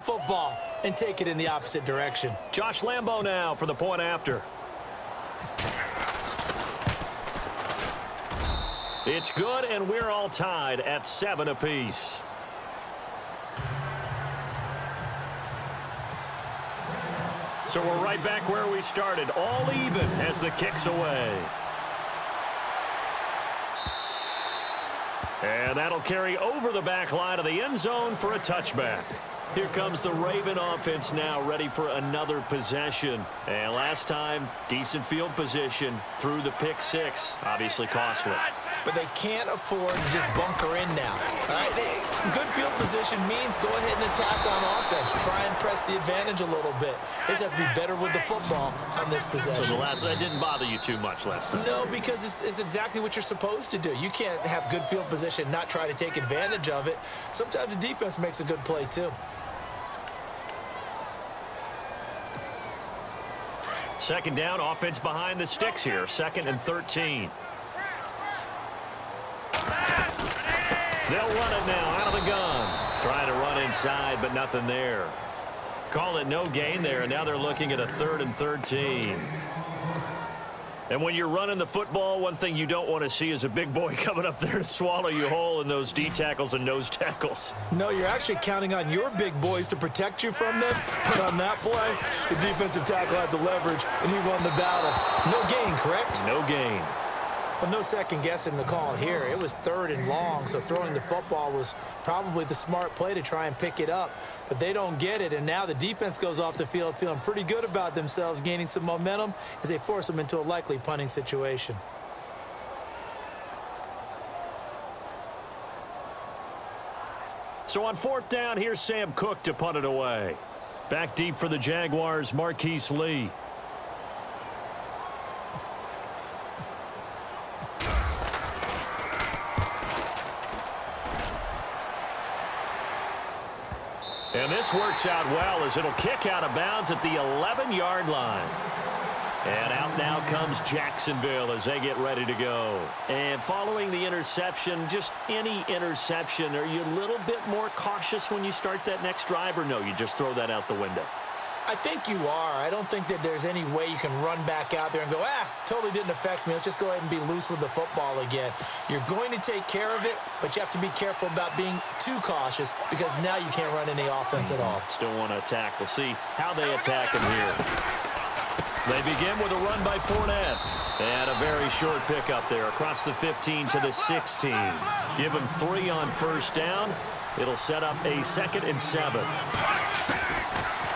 football and take it in the opposite direction. Josh Lambo now for the point after. It's good, and we're all tied at 7 apiece. So we're right back where we started, all even as the kick's away. And that'll carry over the back line of the end zone for a touchback. Here comes the Raven offense now, ready for another possession. And last time, decent field position through the pick six. Obviously costly. But they can't afford to just bunker in now. All right? Good field position means go ahead and attack on offense. Try and press the advantage a little bit. They just have to be better with the football on this possession. So that didn't bother you too much last time? No, because it's exactly what you're supposed to do. You can't have good field position, not try to take advantage of it. Sometimes the defense makes a good play too. Second down, offense behind the sticks here. 2nd and 13. They'll run it now out of the gun. Trying to run inside, but nothing there. Call it no gain there, and now they're looking at a 3rd and 13. And when you're running the football, one thing you don't want to see is a big boy coming up there to swallow you whole in those D tackles and nose tackles. No, you're actually counting on your big boys to protect you from them. But on that play, the defensive tackle had the leverage, and he won the battle. No gain, correct? No gain. But no second guessing the call here. It was 3rd and long, so throwing the football was probably the smart play to try and pick it up. But they don't get it, and now the defense goes off the field feeling pretty good about themselves, gaining some momentum as they force them into a likely punting situation. So on 4th down, here's Sam Cook to punt it away. Back deep for the Jaguars, Marquise Lee. And this works out well as it'll kick out of bounds at the 11-yard line. And out now comes Jacksonville as they get ready to go. And following the interception, just any interception, are you a little bit more cautious when you start that next drive, or no, you just throw that out the window? I think you are. I don't think that there's any way you can run back out there and go, totally didn't affect me. Let's just go ahead and be loose with the football again. You're going to take care of it, but you have to be careful about being too cautious because now you can't run any offense at all. Still want to attack. We'll see how they attack him here. They begin with a run by Fournette. And a very short pickup there across the 15 to the 16. Give him 3 on 1st down. It'll set up a 2nd and 7.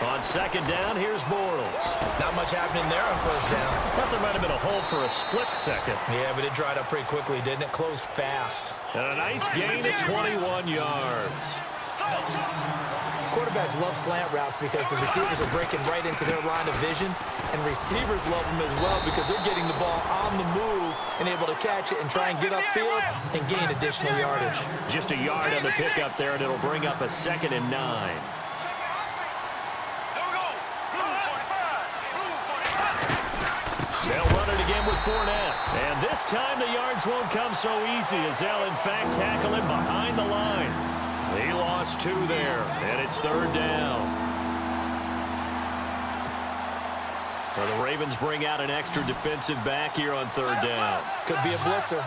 On 2nd down, here's Bortles. Not much happening there on 1st down. Thought there might have been a hole for a split second. Yeah, but it dried up pretty quickly, didn't it? Closed fast. And a nice gain at 21 yards. Quarterbacks love slant routes because the receivers are breaking right into their line of vision, and receivers love them as well because they're getting the ball on the move and able to catch it and try and get upfield and gain additional yardage. Just a yard on the pickup there, and it'll bring up a 2nd and 9. They'll run it again with Fournette. And this time the yards won't come so easy as they'll, in fact, tackle him behind the line. He lost 2 there, and it's 3rd down. So the Ravens bring out an extra defensive back here on 3rd down. Could be a blitzer.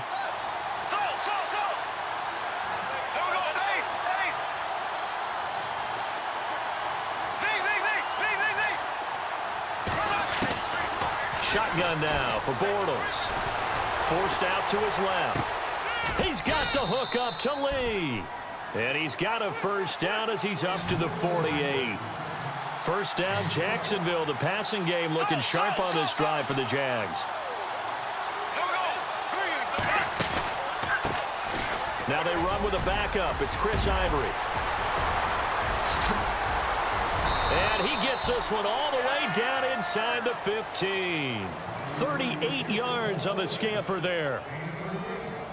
Shotgun now for Bortles. Forced out to his left. He's got the hook up to Lee. And he's got a 1st down as he's up to the 48. 1st down, Jacksonville. The passing game looking sharp on this drive for the Jags. Now they run with a backup. It's Chris Ivory. And he gets this one all the way down inside the 15. 38 yards on the scamper there.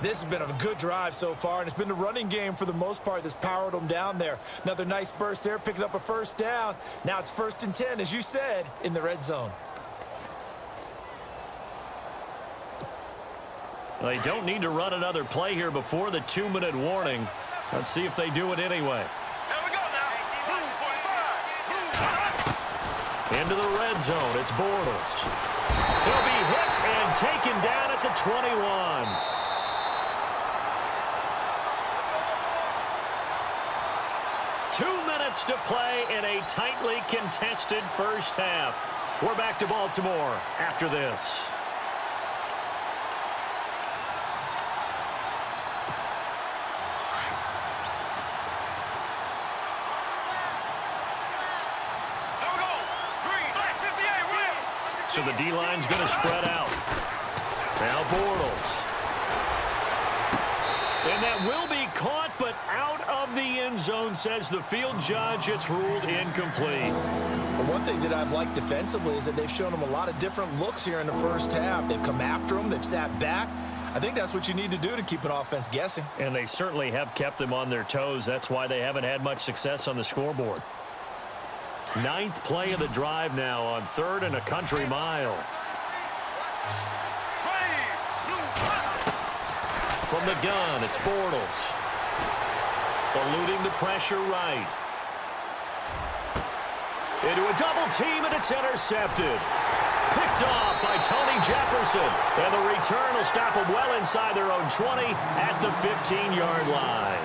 This has been a good drive so far, and it's been the running game for the most part that's powered them down there. Another nice burst there, picking up a 1st down. Now it's 1st and 10, as you said, in the red zone. They don't need to run another play here before the 2-minute warning. Let's see if they do it anyway. Here we go now. Blue 45. Into the red zone, it's Bortles. He'll be hit and taken down at the 21. To play in a tightly contested first half. We're back to Baltimore after this. So the D-line's going to spread out. Now Bortles. And that will be caught, but out of the end zone, says the field judge. It's ruled incomplete. Well, one thing that I've liked defensively is that they've shown them a lot of different looks here in the first half. They've come after them. They've sat back. I think that's what you need to do to keep an offense guessing. And they certainly have kept them on their toes. That's why they haven't had much success on the scoreboard. 9th play of the drive now on 3rd and a country mile. From the gun, it's Bortles. Eluding the pressure right. Into a double team, and it's intercepted. Picked off by Tony Jefferson. And the return will stop them well inside their own 20 at the 15-yard line.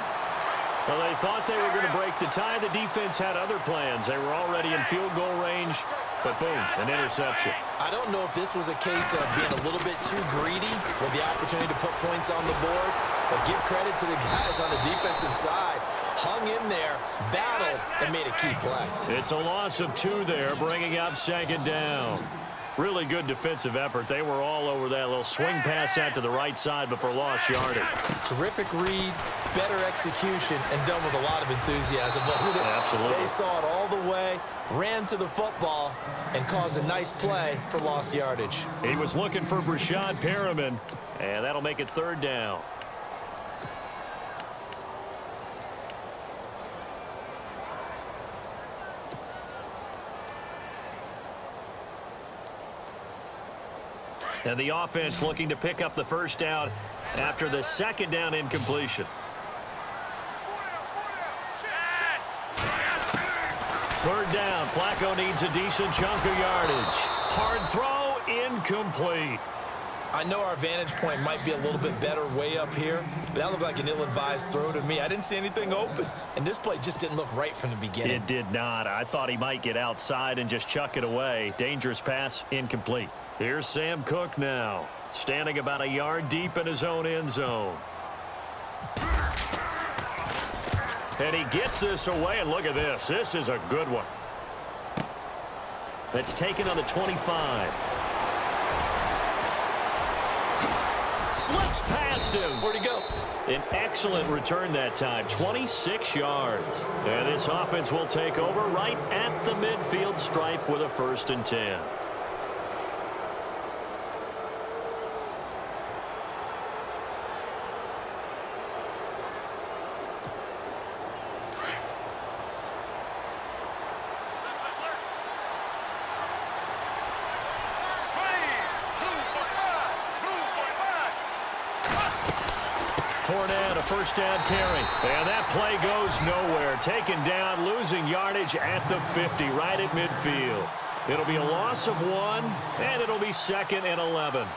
Well, they thought they were going to break the tie. The defense had other plans. They were already in field goal range, but boom, an interception. I don't know if this was a case of being a little bit too greedy with the opportunity to put points on the board, but give credit to the guys on the defensive side. Hung in there, battled, and made a key play. It's a loss of 2 there, bringing up 2nd down. Really good defensive effort. They were all over that little swing pass out to the right side before lost yardage. Terrific read, better execution, and done with a lot of enthusiasm, wasn't it? Absolutely. They saw it all the way, ran to the football, and caused a nice play for lost yardage. He was looking for Brashad Perriman, and that'll make it 3rd down. And the offense looking to pick up the first down after the 2nd down incompletion. 3rd down. Flacco needs a decent chunk of yardage. Hard throw, incomplete. I know our vantage point might be a little bit better way up here, but that looked like an ill-advised throw to me. I didn't see anything open, and this play just didn't look right from the beginning. It did not. I thought he might get outside and just chuck it away. Dangerous pass, incomplete. Here's Sam Cook now, standing about a yard deep in his own end zone. And he gets this away, and look at this. This is a good one. That's taken on the 25. Slips past him. Where'd he go? An excellent return that time, 26 yards. And this offense will take over right at the midfield stripe with a 1st and 10. Fournette, a 1st down carry. And that play goes nowhere. Taken down, losing yardage at the 50, right at midfield. It'll be a loss of 1, and it'll be 2nd and 11.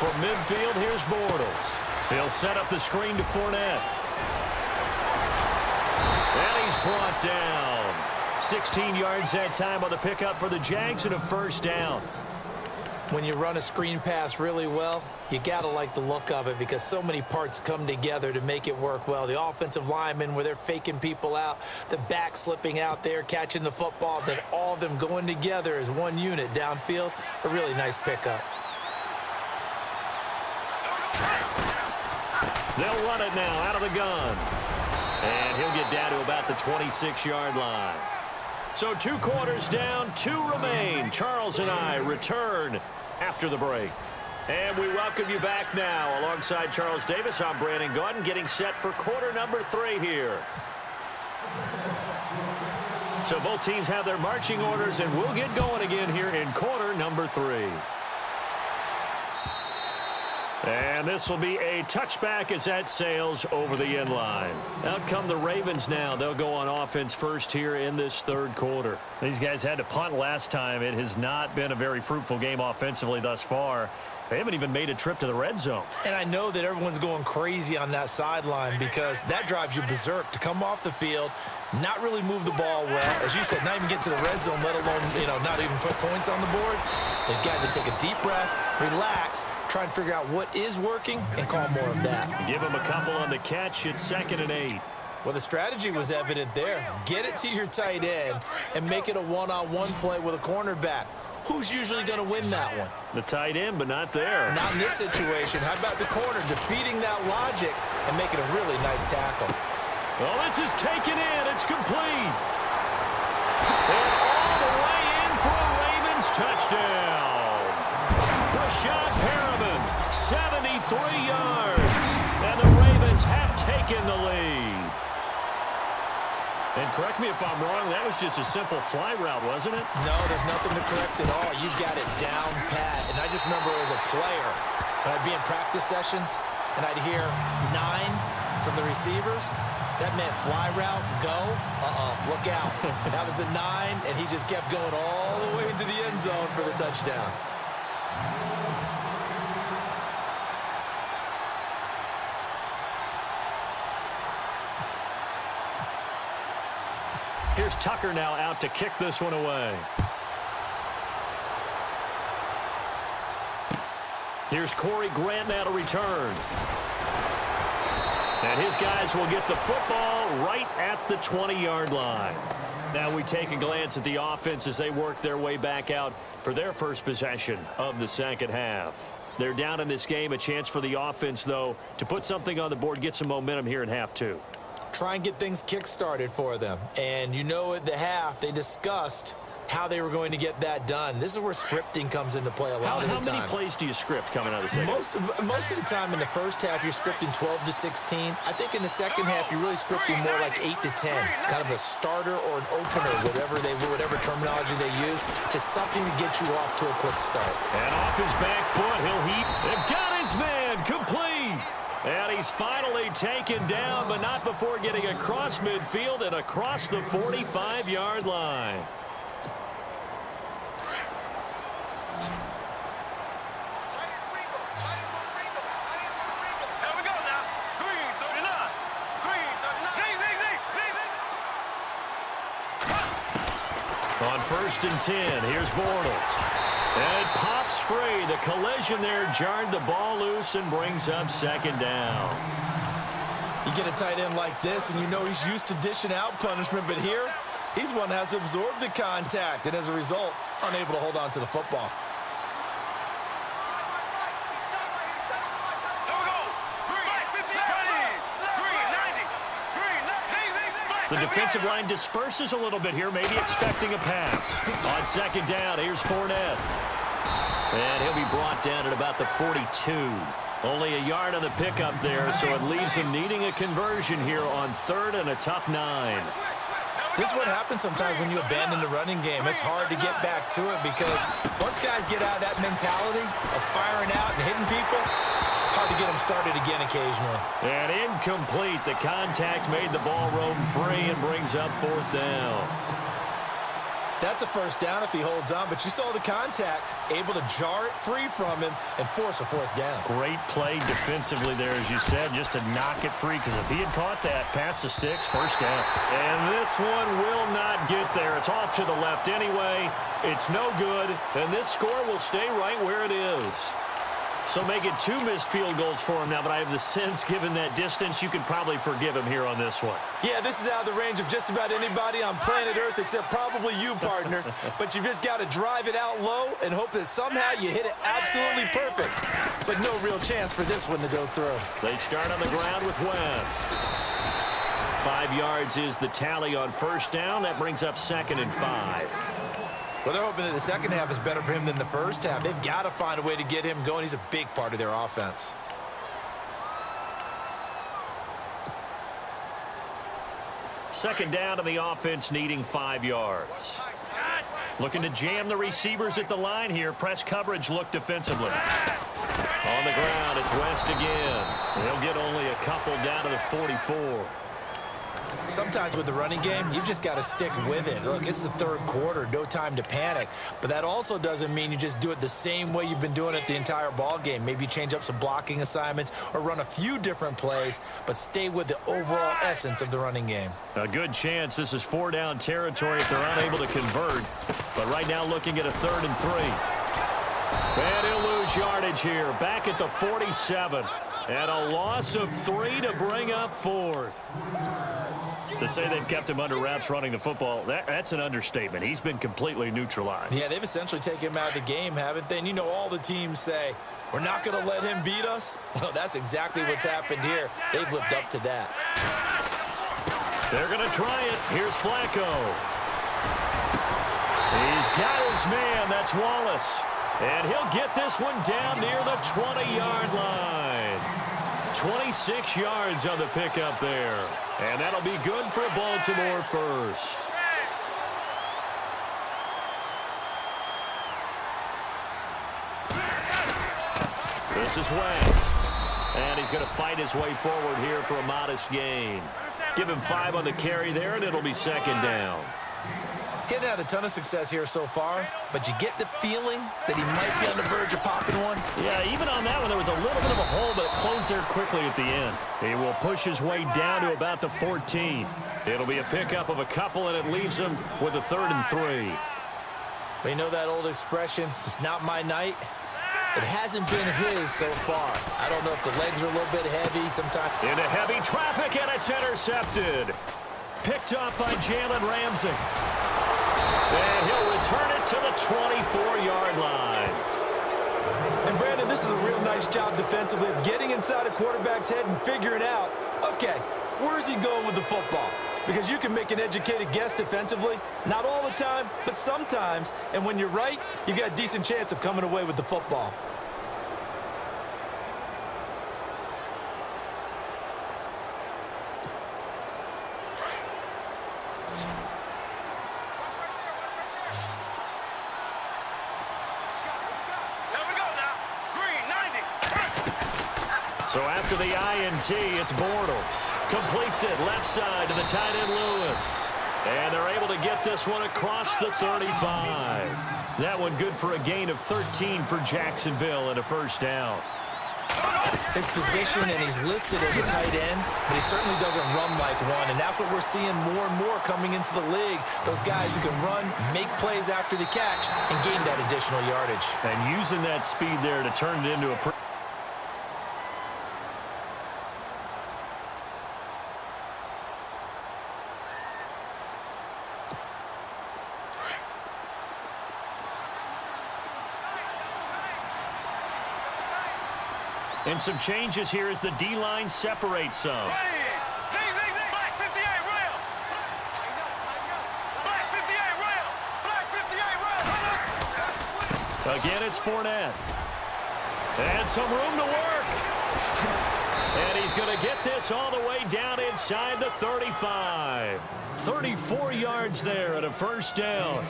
From midfield, here's Bortles. He'll set up the screen to Fournette. And he's brought down. 16 yards that time on the pickup for the Jags and a 1st down. When you run a screen pass really well, you got to like the look of it because so many parts come together to make it work well. The offensive linemen where they're faking people out, the back slipping out there, catching the football, then all of them going together as one unit downfield. A really nice pickup. They'll run it now out of the gun. And he'll get down to about the 26-yard line. So 2 quarters down, 2 remain. Charles and I return after the break. And we welcome you back now. Alongside Charles Davis, I'm Brandon Gaudin, getting set for quarter number 3 here. So both teams have their marching orders, and we'll get going again here in quarter number 3. And this will be a touchback as that sails over the end line. Out come the Ravens now. They'll go on offense first here in this third quarter. These guys had to punt last time. It has not been a very fruitful game offensively thus far. They haven't even made a trip to the red zone. And I know that everyone's going crazy on that sideline because that drives you berserk to come off the field, not really move the ball well. As you said, not even get to the red zone, let alone, not even put points on the board. They've got to just take a deep breath, relax, try and figure out what is working, and call more of that. Give them a couple on the catch. It's 2nd and 8. Well, the strategy was evident there. Get it to your tight end and make it a one-on-one play with a cornerback. Who's usually going to win that one? The tight end, but not there. Not in this situation. How about the corner defeating that logic and making a really nice tackle? Well, this is taken in. It's complete. And all the way in for a Ravens touchdown. Rashad Perriman, 73 yards. And the Ravens have taken the lead. And correct me if I'm wrong, that was just a simple fly route, wasn't it? No, there's nothing to correct at all. You've got it down pat. And I just remember as a player, when I'd be in practice sessions, and I'd hear 9 from the receivers, that meant fly route, go, look out. That was the 9, and he just kept going all the way into the end zone for the touchdown. Here's Tucker now out to kick this one away. Here's Corey Grant now to return. And his guys will get the football right at the 20-yard line. Now we take a glance at the offense as they work their way back out for their first possession of the second half. They're down in this game. A chance for the offense, though, to put something on the board, get some momentum here in half 2. Try and get things kick-started for them. And at the half, they discussed how they were going to get that done. This is where scripting comes into play a lot of the time. How many plays do you script coming out of the second? Most of the time in the first half, you're scripting 12 to 16. I think in the second half, you're really scripting more like 8 to 10. Kind of a starter or an opener, whatever terminology they use, just something to get you off to a quick start. And off his back foot, they've got his man complete. And he's finally taken down, but not before getting across midfield and across the 45-yard line. On 1st and 10, here's Bortles. And it pops free. The collision there jarred the ball loose and brings up 2nd down. You get a tight end like this, and he's used to dishing out punishment, but here, he's one that has to absorb the contact, and as a result, unable to hold on to the football. The defensive line disperses a little bit here, maybe expecting a pass. On 2nd down, here's Fournette. And he'll be brought down at about the 42. Only a yard on the pickup there, so it leaves him needing a conversion here on 3rd and a tough 9. This is what happens sometimes when you abandon the running game. It's hard to get back to it because once guys get out of that mentality of firing out and hitting people, hard to get them started again occasionally. And incomplete. The contact made the ball roam free and brings up 4th down. That's a first down if he holds on, but you saw the contact, able to jar it free from him and force a 4th down. Great play defensively there, as you said, just to knock it free, because if he had caught that, past the sticks, 1st down. And this one will not get there. It's off to the left anyway. It's no good, and this score will stay right where it is. So make it 2 missed field goals for him now, but I have the sense, given that distance, you could probably forgive him here on this one. Yeah, this is out of the range of just about anybody on planet Earth except probably you, partner. But you just got to drive it out low and hope that somehow you hit it absolutely perfect. But no real chance for this one to go through. They start on the ground with West. 5 yards is the tally on 1st down. That brings up 2nd and 5. Well, they're hoping that the second half is better for him than the first half. They've got to find a way to get him going. He's a big part of their offense. Second down to the offense, needing 5 yards. Looking to jam the receivers at the line here. Press coverage look defensively. On the ground, it's West again. He'll get only a couple down to the 44. Sometimes with the running game, you've just got to stick with it. Look, it's the third quarter, no time to panic. But that also doesn't mean you just do it the same way you've been doing it the entire ball game. Maybe change up some blocking assignments or run a few different plays, but stay with the overall essence of the running game. A good chance this is 4-down territory if they're unable to convert. But right now looking at a 3rd and 3. And he'll lose yardage here. Back at the 47. And a loss of 3 to bring up 4th. To say they've kept him under wraps running the football, that's an understatement. He's been completely neutralized. Yeah, they've essentially taken him out of the game, haven't they? And you know all the teams say, we're not going to let him beat us. Well, that's exactly what's happened here. They've lived up to that. They're going to try it. Here's Flacco. He's got his man. That's Wallace. And he'll get this one down near the 20-yard line. 26 yards on the pickup there. And that'll be good for Baltimore first. This is West. And he's going to fight his way forward here for a modest gain. Give him 5 on the carry there, and it'll be 2nd down. Getting had a ton of success here so far, but you get the feeling that he might be on the verge of popping one. Yeah, even on that one, there was a little bit of a hole, but it closed there quickly at the end. He will push his way down to about the 14. It'll be a pickup of a couple, and it leaves him with a 3rd and 3. But you know that old expression, it's not my night? It hasn't been his so far. I don't know if the legs are a little bit heavy sometimes. Into heavy traffic, and it's intercepted. Picked up by Jalen Ramsey. And he'll return it to the 24-yard line. And, Brandon, this is a real nice job defensively of getting inside a quarterback's head and figuring out, okay, where's he going with the football? Because you can make an educated guess defensively. Not all the time, but sometimes. And when you're right, you've got a decent chance of coming away with the football. So after the INT, it's Bortles. Completes it left side to the tight end Lewis. And they're able to get this one across the 35. That one good for a gain of 13 for Jacksonville and a 1st down. His position, and he's listed as a tight end, but he certainly doesn't run like one, and that's what we're seeing more and more coming into the league. Those guys who can run, make plays after the catch, and gain that additional yardage. And using that speed there to turn it into a And some changes here as the D-line separates some. Black 58 rail. Black 58 rail. Black 58 rail. Again, it's Fournette. And some room to work. And he's going to get this all the way down inside the 35. 34 yards there at a 1st down.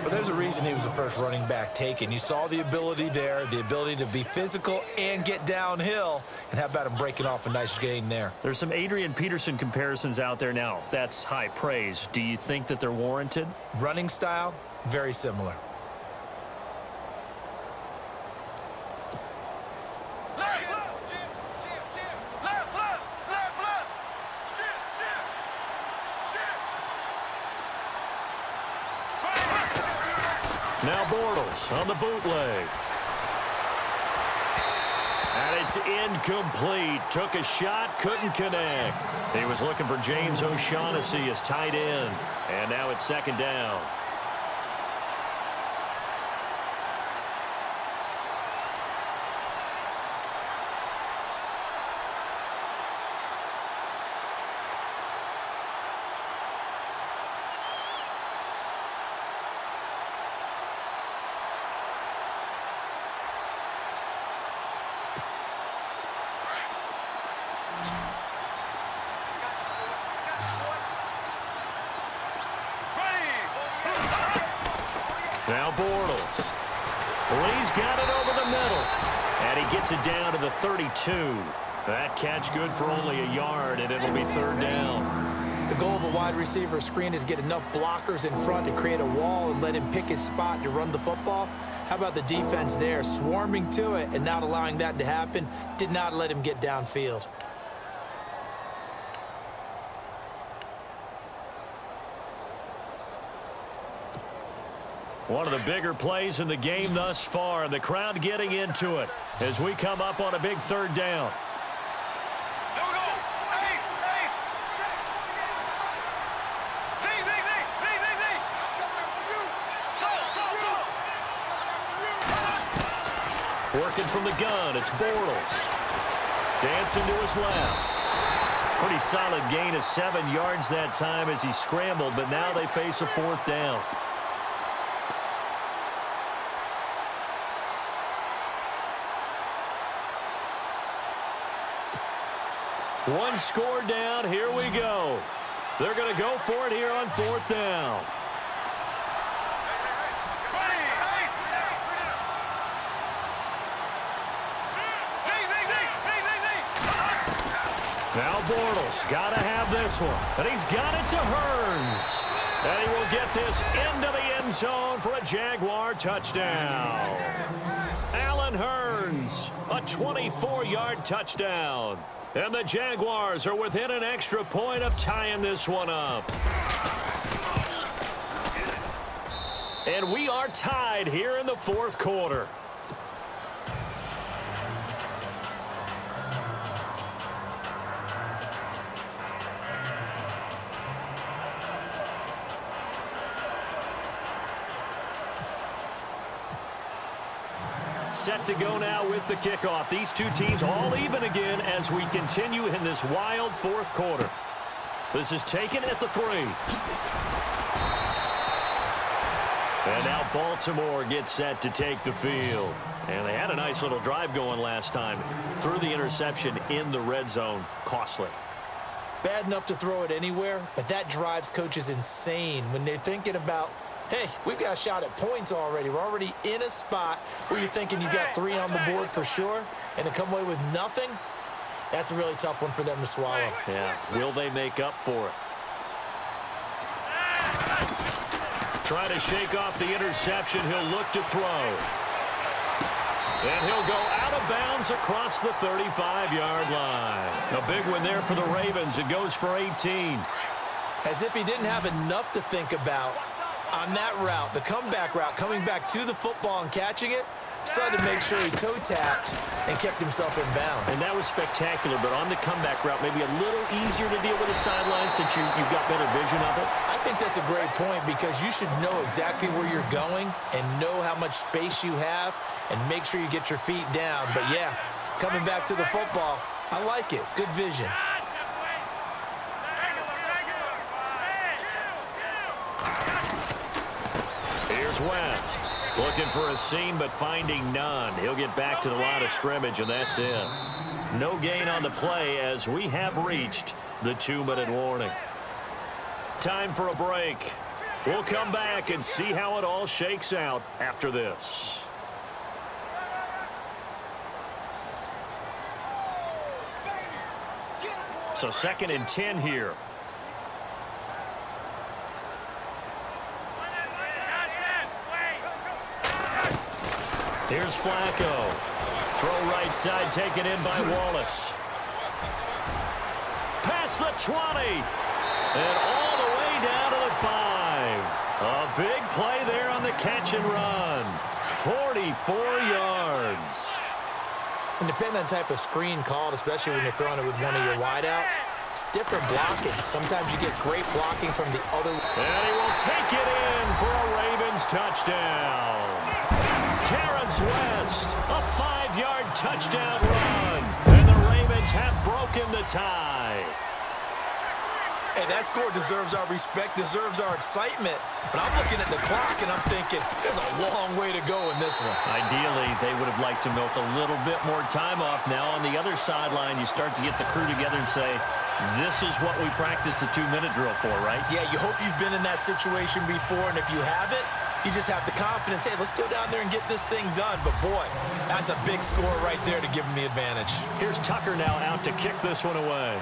But there's a reason he was the first running back taken. You saw the ability there, the ability to be physical and get downhill. And how about him breaking off a nice gain there? There's some Adrian Peterson comparisons out there now. That's high praise. Do you think that they're warranted? Running style, very similar. Now Bortles on the bootleg. And it's incomplete. Took a shot, couldn't connect. He was looking for James O'Shaughnessy as tight end. And now it's 2nd down. Now Bortles. Lee's got it over the middle. And he gets it down to the 32. That catch good for only a yard, and it'll be third down. The goal of a wide receiver screen is get enough blockers in front to create a wall and let him pick his spot to run the football. How about the defense there, swarming to it and not allowing that to happen? Did not let him get downfield. One of the bigger plays in the game thus far, and the crowd getting into it as we come up on a big third down. Here we go. Hey, hey. Z. Go. Working from the gun, it's Bortles. Dancing to his left. Pretty solid gain of 7 yards that time as he scrambled, but now they face a fourth down. One score down. Here we go. They're going to go for it here on fourth down. Now Bortles got to have this one. And he's got it to Hearns. And he will get this into the end zone for a Jaguar touchdown. Allen Hearns, a 24-yard touchdown. And the Jaguars are within an extra point of tying this one up. And we are tied here in the fourth quarter. Set to go now with the kickoff. These two teams all even again as we continue in this wild fourth quarter. This is taken at the 3. And now Baltimore gets set to take the field. And they had a nice little drive going last time. Threw the interception in the red zone. Costly. Bad enough to throw it anywhere, but that drives coaches insane when they're thinking about, hey, we've got a shot at points already. We're already in a spot where you're thinking you got 3 on the board for sure, and to come away with nothing, that's a really tough one for them to swallow. Yeah, will they make up for it? Try to shake off the interception. He'll look to throw. And he'll go out of bounds across the 35-yard line. A big one there for the Ravens. It goes for 18. As if he didn't have enough to think about on that route, the comeback route, coming back to the football and catching it, decided to make sure he toe-tapped and kept himself in bounds. And that was spectacular, but on the comeback route, maybe a little easier to deal with the sideline since you've got better vision of it. I think that's a great point because you should know exactly where you're going and know how much space you have and make sure you get your feet down. But, yeah, coming back to the football, I like it. Good vision. Here's West. Looking for a seam, but finding none. He'll get back to the line of scrimmage, and that's it. No gain on the play as we have reached the 2-minute warning. Time for a break. We'll come back and see how it all shakes out after this. So 2nd and 10 here. Here's Flacco. Throw right side taken in by Wallace. Past the 20. And all the way down to the 5. A big play there on the catch and run. 44 yards. And depending on the type of screen called, especially when you're throwing it with one of your wideouts, it's different blocking. Sometimes you get great blocking from the other. And he will take it in for a Ravens touchdown. Terrence West, a 5-yard touchdown run. And the Ravens have broken the tie. Hey, that score deserves our respect, deserves our excitement. But I'm looking at the clock, and I'm thinking, there's a long way to go in this one. Ideally, they would have liked to milk a little bit more time off. Now, on the other sideline, you start to get the crew together and say, this is what we practiced a 2-minute drill for, right? Yeah, you hope you've been in that situation before, and if you haven't, You just have the confidence, hey, let's go down there and get this thing done. But, boy, that's a big score right there to give them the advantage. Here's Tucker now out to kick this one away.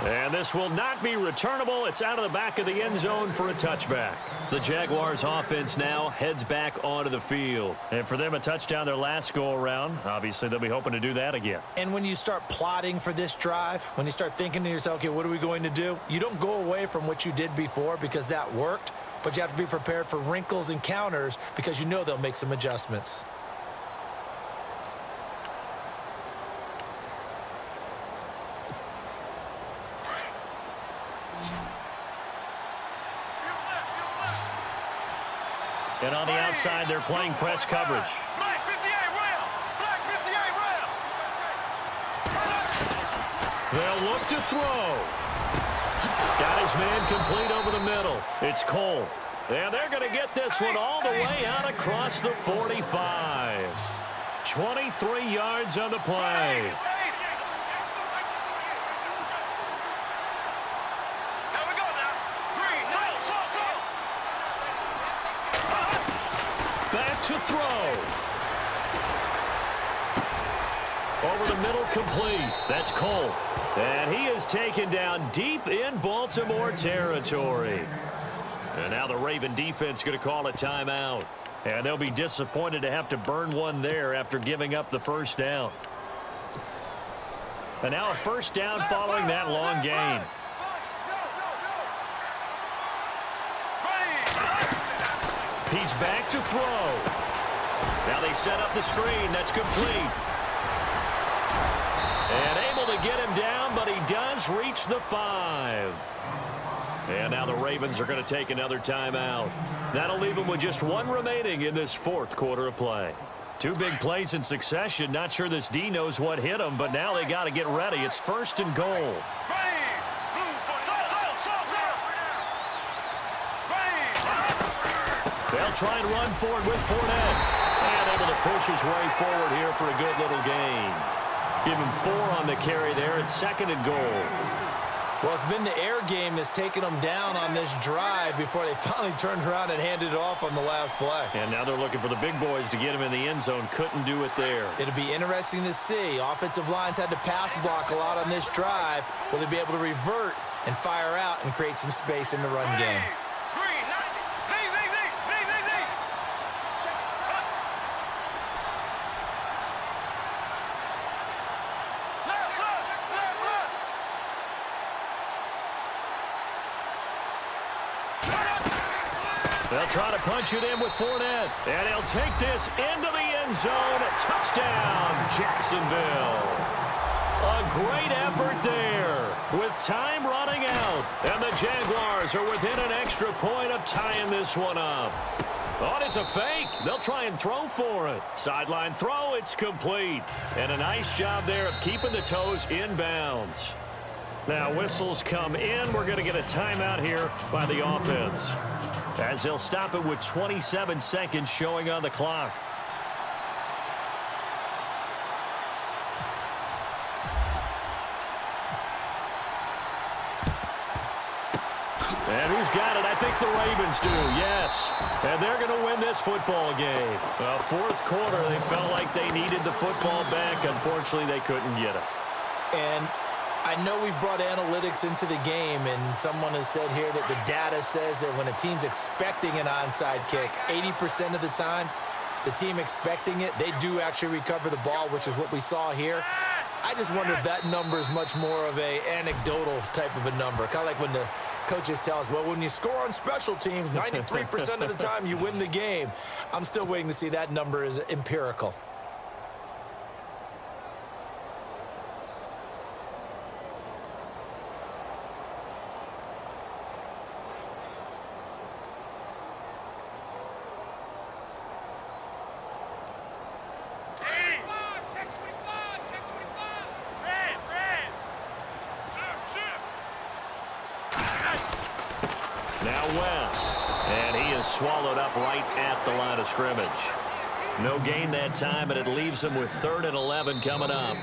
And this will not be returnable. It's out of the back of the end zone for a touchback. The Jaguars offense now heads back onto the field. And for them, a touchdown their last go-around. Obviously, they'll be hoping to do that again. And when you start plotting for this drive, when you start thinking to yourself, okay, what are we going to do? You don't go away from what you did before because that worked, but you have to be prepared for wrinkles and counters because you know they'll make some adjustments. And on the outside, they're playing press coverage. Black 58 round. Black 58 round. They'll look to throw. Got his man complete over the middle. It's Cole. And they're going to get this one all the way out across the 45. 23 yards on the play. Back to throw. Over the middle, complete. That's Cole. And he is taken down deep in Baltimore territory. And now the Raven defense going to call a timeout. And they'll be disappointed to have to burn one there after giving up the first down. And now a first down following that long gain. He's back to throw. Now they set up the screen. That's complete. And able to get him down, but he does reach the 5. And now the Ravens are going to take another timeout. That'll leave them with just one remaining in this fourth quarter of play. Two big plays in succession. Not sure this D knows what hit them, but now they got to get ready. It's first and goal. They'll try and run forward with Fournette. And able to push his way forward here for a good little gain. Give him 4 on the carry there. It's second and goal. Well, it's been the air game that's taken them down on this drive before they finally turned around and handed it off on the last play. And now they're looking for the big boys to get him in the end zone. Couldn't do it there. It'll be interesting to see. Offensive lines had to pass block a lot on this drive. Will they be able to revert and fire out and create some space in the run game? They'll try to punch it in with Fournette. And he'll take this into the end zone. Touchdown, Jacksonville. A great effort there with time running out. And the Jaguars are within an extra point of tying this one up. Oh, it's a fake. They'll try and throw for it. Sideline throw, it's complete. And a nice job there of keeping the toes in bounds. Now whistles come in. We're going to get a timeout here by the offense, as they'll stop it with 27 seconds showing on the clock. And who's got it? I think the Ravens do, yes. And they're going to win this football game. Fourth quarter, they felt like they needed the football back. Unfortunately, they couldn't get it. And I know we brought analytics into the game, and someone has said here that the data says that when a team's expecting an onside kick, 80% of the time, the team expecting it, they do actually recover the ball, which is what we saw here. I just wonder if that number is much more of a anecdotal type of a number. Kind of like when the coaches tell us, well, when you score on special teams, 93% of the time you win the game. I'm still waiting to see that number is empirical. Swallowed up right at the line of scrimmage. No gain that time, but it leaves them with 3rd and 11 coming up.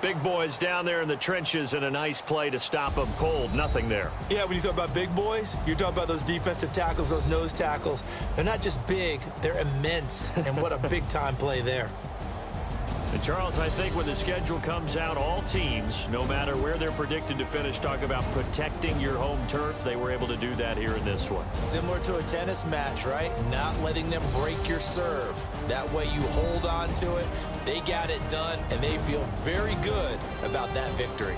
Big boys down there in the trenches, and a nice play to stop them cold. Nothing there. Yeah, when you talk about big boys, you're talking about those defensive tackles, those nose tackles. They're not just big, they're immense. And what a big-time play there. And Charles, I think when the schedule comes out, all teams, no matter where they're predicted to finish, talk about protecting your home turf. They were able to do that here in this one. Similar to a tennis match, right? Not letting them break your serve. That way you hold on to it. They got it done, and they feel very good about that victory.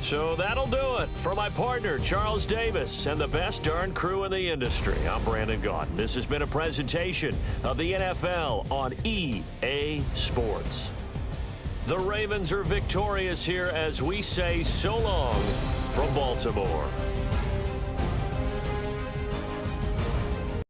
So that'll do it. For my partner, Charles Davis, and the best darn crew in the industry, I'm Brandon Gaudin. This has been a presentation of the NFL on EA Sports. The Ravens are victorious here as we say so long from Baltimore.